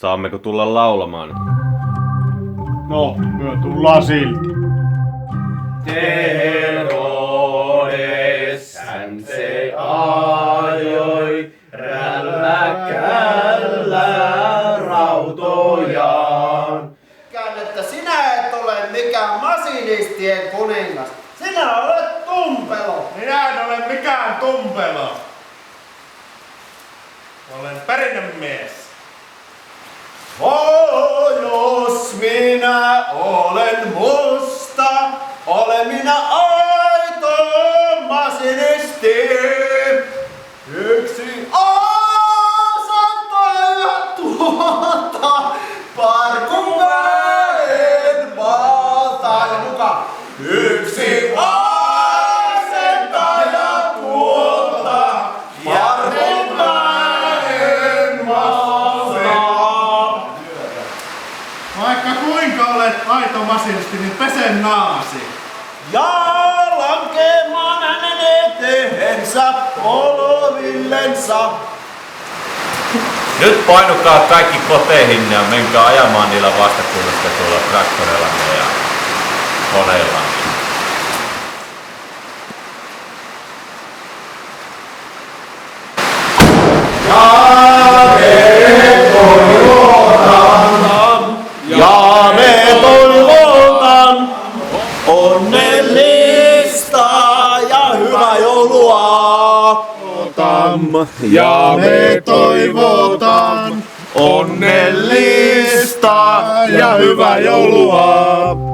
Saammeko tulla laulamaan? No, me tullaan silti. Herodes, hän se ajoi rälläkällä rautojaan. Että sinä et ole mikään masinistien kuningas. Sinä olet tumpelo. Minä en ole mikään tumpelo. Olen perinnemies. Jos minä olen musta, olen minä aito masinisti. Yksi asentoja tuota, parkun väen valta ja muka. Yksi asentaja tuota, parkun väen valta. Vaikka kuinka olet aito masinisti, niin pese naasi. Ja lankemaan hänen eteensä polvillensa. Nyt painukaa kaikki koteihin ja menkää ajamaan niillä vastakunnasta tuolla traktoreillanne ja koneillanne. Ja me toivotan onnellista ja hyvää joulua. Ja me toivotan Onnellista ja hyvää joulua.